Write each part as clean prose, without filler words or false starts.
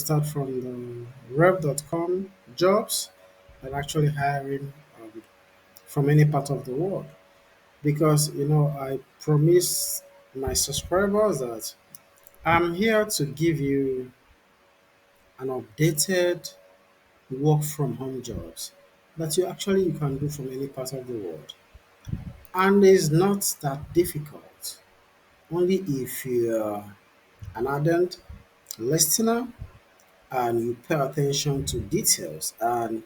start from the rev.com jobs and actually hiring from any part of the world. Because, I promise my subscribers that I'm here to give you an updated work from home jobs that you can do from any part of the world. And it's not that difficult. Only if you're an ardent listener and you pay attention to details and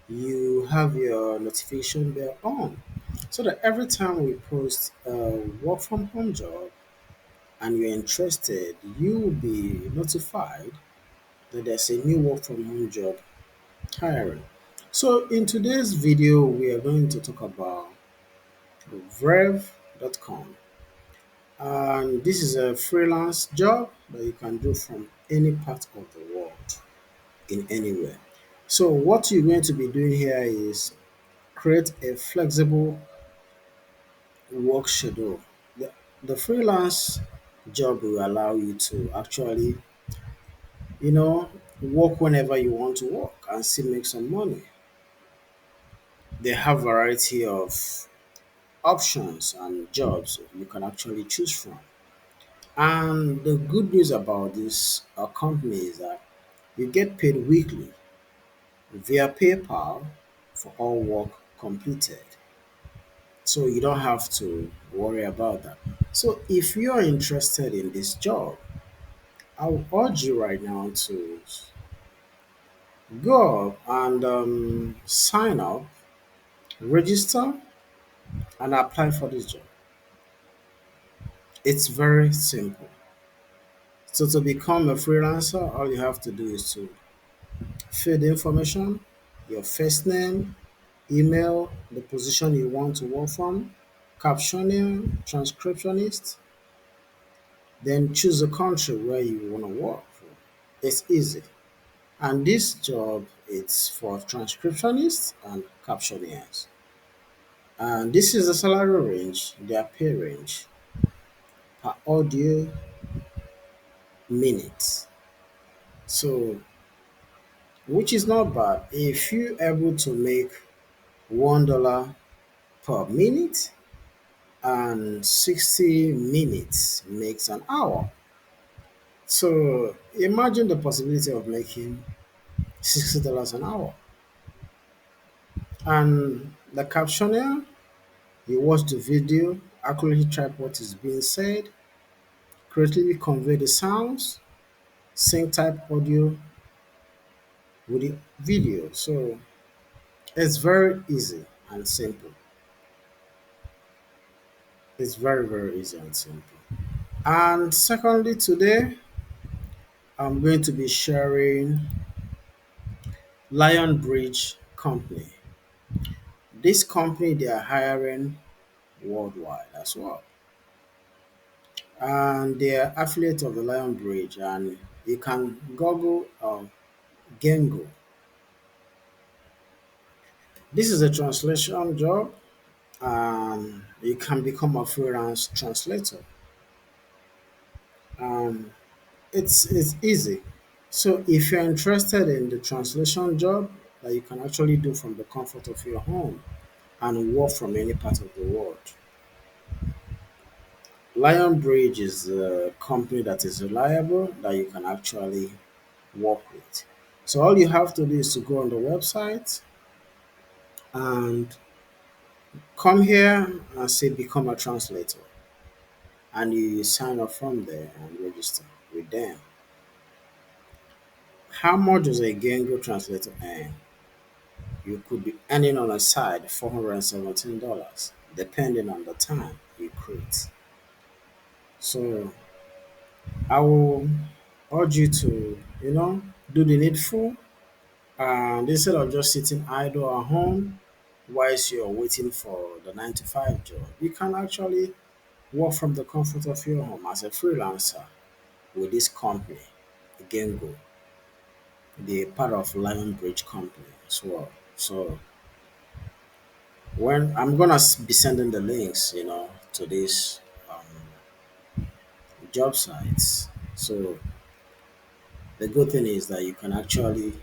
you have your notification bell on so that every time we post a work from home job and you're interested, you will be notified that there's a new work from home job hiring. So in today's video, we are going to talk about Rev.com. And this is a freelance job that you can do from any part of the world in anywhere. So what you're going to be doing here is create a flexible work schedule. The freelance job will allow you to actually, you know, work whenever you want to work and still make some money. They have variety of options and jobs you can actually choose from. And the good news about this company is that you get paid weekly via PayPal for all work completed. So you don't have to worry about that. So if you're interested in this job, I would urge you right now to go and sign up, register, and apply for this job. It's very simple. So to become a freelancer, all you have to do is to fill the information, your first name, email, the position you want to work from, captioning, transcriptionist, then choose the country where you want to work for. It's easy. And this job it's for transcriptionists and captioners. And this is the salary range, their pay range per audio minute. So which is not bad. If you're able to make $1 per minute and 60 minutes makes an hour. So imagine the possibility of making $60 an hour. And the captioner, you watch the video, accurately type what is being said, correctly convey the sounds, sync type audio with the video. So it's very easy and simple. It's very, very easy and simple. And secondly, today I'm going to be sharing Lionbridge company. This company they are hiring worldwide as well. And they are affiliate of the Lionbridge and you can Google GENGO. This is a translation job and you can become a freelance translator. Um, it's easy. So if you're interested in the translation job that you can actually do from the comfort of your home and work from any part of the world, Lionbridge is a company that is reliable that you can actually work with. So all you have to do is to go on the website and come here and say become a translator and you sign up from there and register with them. How much does a Gengo translator earn? You could be earning on a side $417 depending on the time you create. So I will urge you to, do the needful and instead of just sitting idle at home whilst you're waiting for the 9 to 5 job, you can actually work from the comfort of your home as a freelancer with this company, Gengo, the part of Lionbridge company as well. So when I'm gonna be sending the links, to these job sites. So The good thing is that you can actually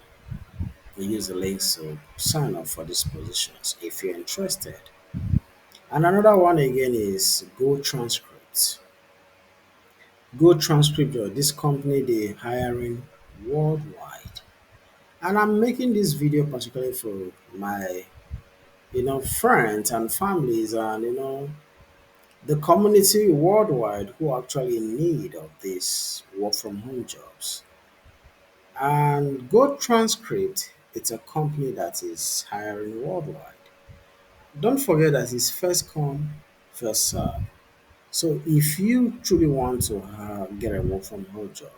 use the links to sign up for these positions if you're interested. And another one again is GoTranscript. GoTranscript, this company, they hiring worldwide. And I'm making this video particularly for my, friends and families and, the community worldwide who are actually in need of these work from home jobs. And GoTranscript, it's a company that is hiring worldwide. Don't forget that it's first come, first serve. So if you truly want to get a work from home job,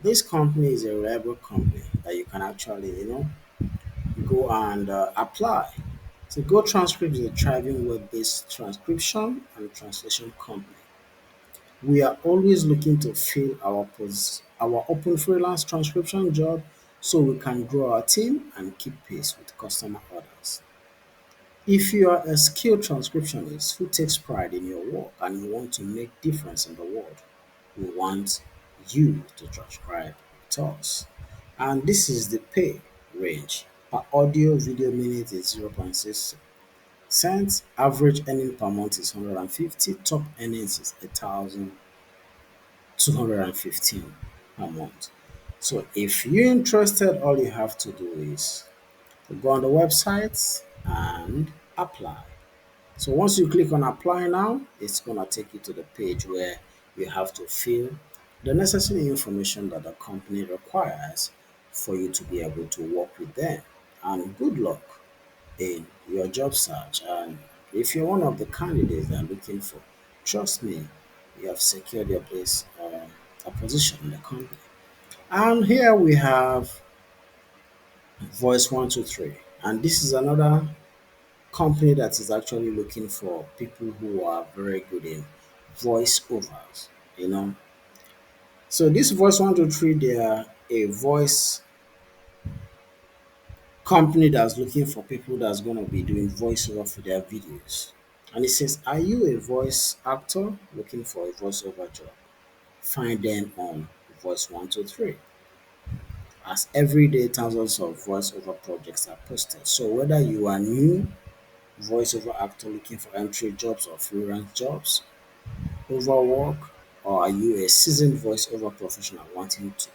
this company is a reliable company that you can actually, go and apply. So GoTranscript is a thriving web-based transcription and translation company. We are always looking to fill our open freelance transcription job so we can grow our team and keep pace with customer orders. If you are a skilled transcriptionist who takes pride in your work and you want to make difference in the world, we want you to transcribe with us. And this is the pay range. Per audio video minute is 0.6 cents. Average earning per month is 150. Top earnings is 1,215 per month. So if you're interested, all you have to do is to go on the website and apply. So once you click on apply now, it's gonna take you to the page where you have to fill the necessary information that the company requires for you to be able to work with them. And good luck in your job search. And if you're one of the candidates they're looking for, trust me, you have secured your place, a position in the company. And here we have Voice 123, and this is another company that is actually looking for people who are very good in voiceovers, you know. So this Voice 123, they are a voice company that's looking for people that's going to be doing voiceover for their videos. And it says, are you a voice actor looking for a voiceover job? Find them on Voice 123. As every day, thousands of voiceover projects are posted. So whether you are new voiceover actor looking for entry jobs or freelance jobs, overwork, or are you a seasoned voiceover professional wanting to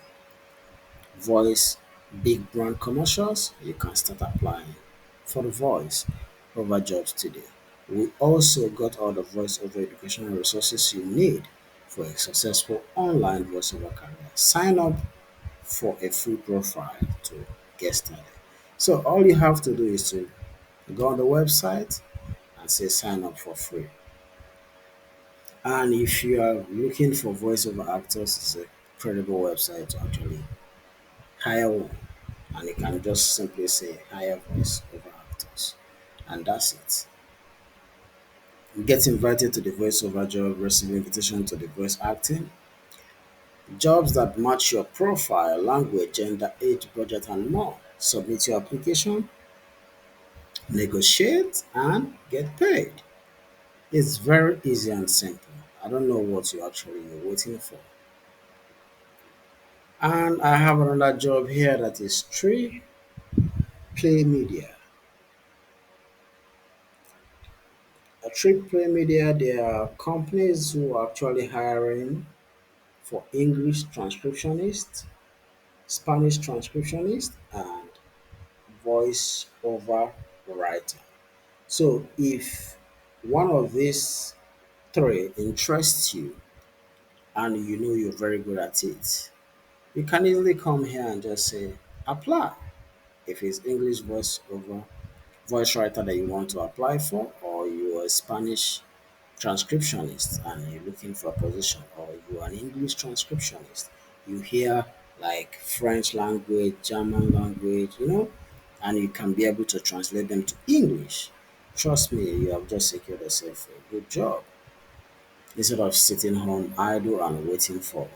voice big brand commercials? You can start applying for the voice over jobs today. We also got all the voiceover educational resources you need for a successful online voiceover career. Sign up for a free profile to get started. So all you have to do is to go on the website and say sign up for free. And if you are looking for voiceover actors, it's a credible website to actually hire one. And you can just simply say hire voiceover actors. And that's it. Get invited to the voiceover job, receive invitation to the voice acting. Jobs that match your profile, language, gender, age, budget, and more. Submit your application, negotiate, and get paid. It's very easy and simple. I don't know what you actually are waiting for. And I have another job here that is Tree Play Media. A Tree Play Media, they are companies who are actually hiring for English transcriptionist, Spanish transcriptionist, and voice over writer. So if one of these three interests you and you know you're very good at it, you can easily come here and just say apply. If it's English voiceover voice writer that you want to apply for, or you're a Spanish transcriptionist and you're looking for a position, or you're an English transcriptionist, you hear like French language, German language, and you can be able to translate them to English. Trust me, you have just secured yourself a good job instead of sitting home idle and waiting for,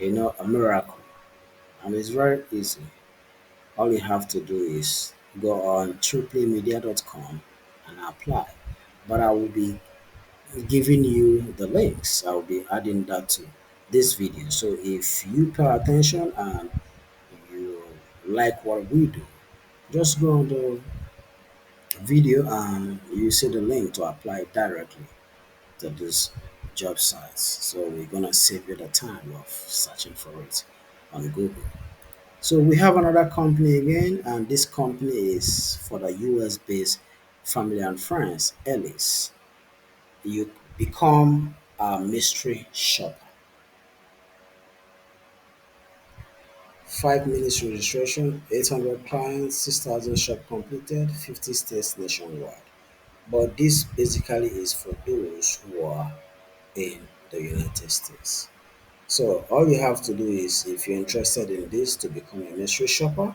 a miracle. And it's very easy. All you have to do is go on triplemedia.com and apply. But I will be giving you the links. I will be adding that too this video. So if you pay attention and you like what we do, just go on the video and you see the link to apply directly to this job sites. So we're gonna save you the time of searching for it on Google. So we have another company again, and this company is for the US based family and friends, Ellis. You become a mystery shopper. 5 minutes registration, 800 clients, 6,000 shop completed, 50 states nationwide. But this basically is for those who are in the United States. So all you have to do is, if you're interested in this to become a mystery shopper,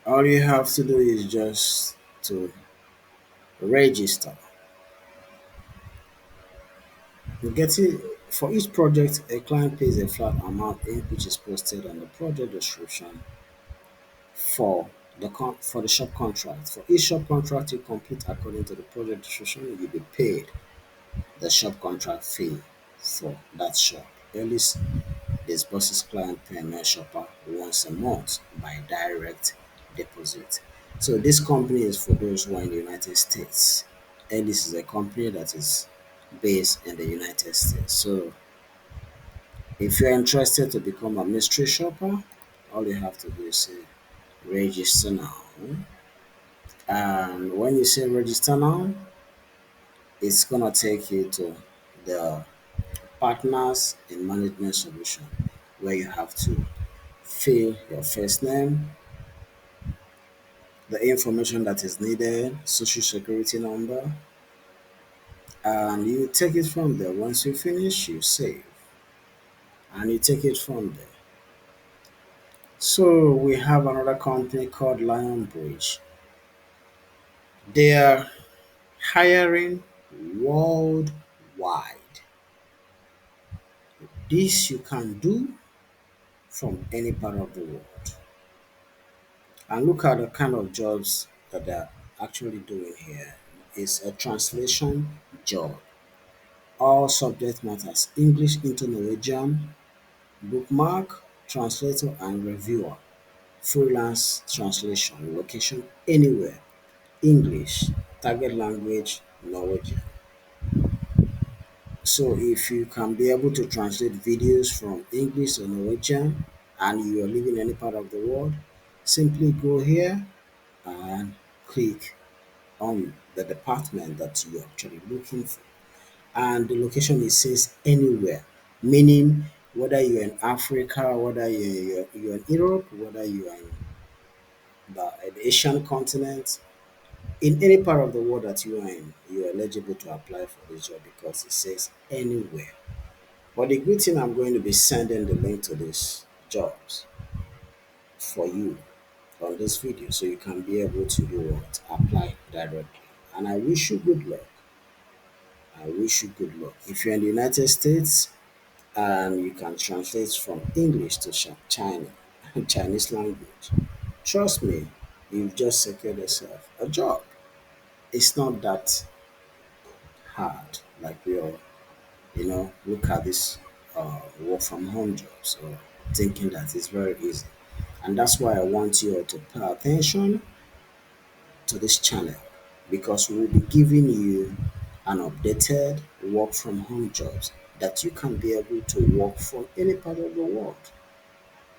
all you have to do is just to register. You get it. For each project, a client pays a flat amount in which is posted on the project description for for the shop contract. For each shop contract you complete according to the project description, you'll be paid the shop contract fee for that shop. Ellis disburses client payment shopper once a month by direct deposit. So this company is for those who are in the United States. Ellis is a company that is based in the United States. So if you're interested to become a mystery shopper, all you have to do is say register now. And when you say register now, it's gonna take you to the partners in management solution where you have to fill your first name, the information that is needed, social security number, and you take it from there. Once you finish, you save and you take it from there. So we have another company called Lionbridge. They are hiring worldwide. This you can do from any part of the world. And look at the kind of jobs that they're actually doing here. It's a translation job. All subject matters English into Norwegian, bookmark, translator, and reviewer. Freelance translation, location anywhere. English, target language, Norwegian. So if you can be able to translate videos from English to Norwegian and you are living in any part of the world, simply go here and click on the department that you're actually looking for. And the location, it says anywhere, meaning whether you're in Africa, whether you're in Europe, whether you're in the Asian continent, in any part of the world that you are in, you are eligible to apply for this job because it says anywhere. But the good thing, I'm going to be sending the link to these jobs for you on this video so you can be able to do what? Apply directly. And I wish you good luck. I wish you good luck. If you're in the United States and you can translate from English to China, Chinese language, trust me, you've just secured yourself a job. It's not that hard like we all, look at this work from home jobs or thinking that it's very easy. And that's why I want you all to pay attention to this channel because we'll be giving you an updated work from home jobs that you can be able to work from any part of the world.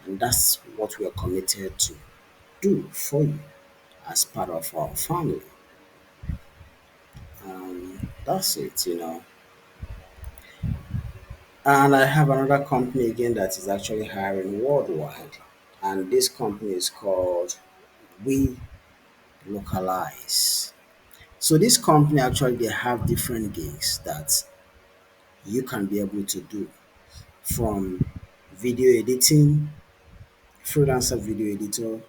And that's what we are committed to do for you as part of our family. That's it. And I have another company again that is actually hiring worldwide. And this company is called We Localize. So this company actually they have different gigs that you can be able to do from video editing, freelancer video editor,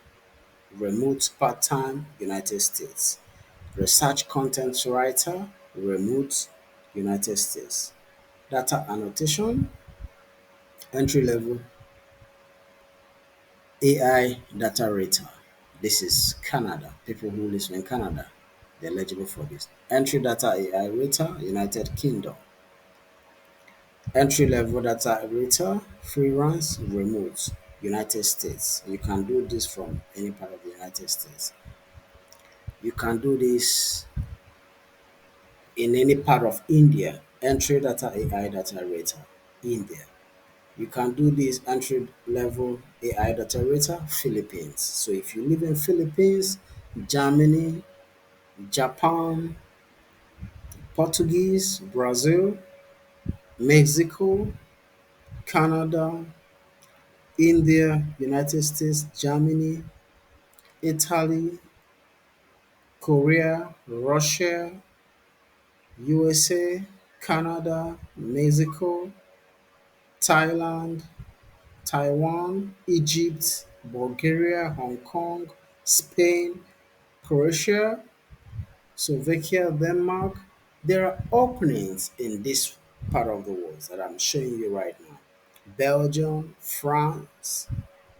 remote part-time United States, research content writer, remote United States, data annotation, entry level AI data writer. This is Canada. People who live in Canada, they're eligible for this. Entry data AI writer, United Kingdom. Entry level data editor, freelance, remote, United States. You can do this from any part of the United States. You can do this in any part of India. Entry data AI data rater, India. You can do this entry level AI data rater, Philippines. So if you live in Philippines, Germany, Japan, Portuguese, Brazil, Mexico, Canada, India, United States, Germany, Italy, Korea, Russia, USA, Canada, Mexico, Thailand, Taiwan, Egypt, Bulgaria, Hong Kong, Spain, Croatia, Slovakia, Denmark. There are openings in this part of the world that I'm showing you right now. Belgium, France,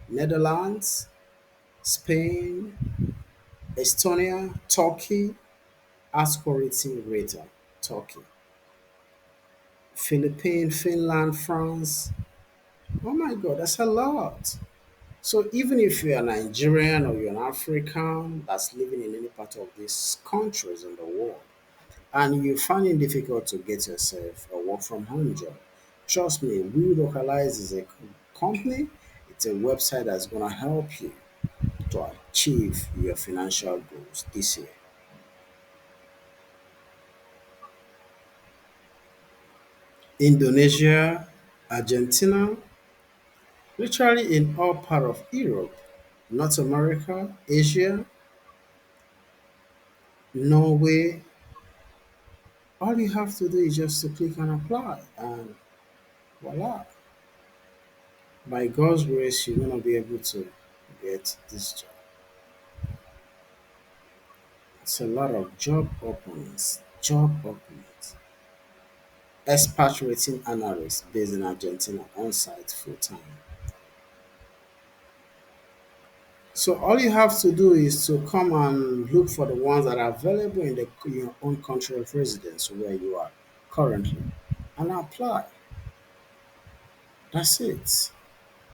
Netherlands, Spain, Estonia, Turkey, Ascority Rata, Turkey, Philippines, Finland, France. Oh my God, that's a lot. So even if you're a Nigerian or you're an African that's living in any part of these countries in the world, and you find it difficult to get yourself a work from home job, trust me, We Localize is a company. It's a website that's gonna help you to achieve your financial goals this year. Indonesia, Argentina, literally in all part of Europe, North America, Asia, Norway. All you have to do is just to click and apply, and voila. By God's grace, you're gonna be able to get this job. It's a lot of job openings. Job openings. Expatriating analyst based in Argentina on site full time. So all you have to do is to come and look for the ones that are available in your own country of residence where you are currently and apply. That's it.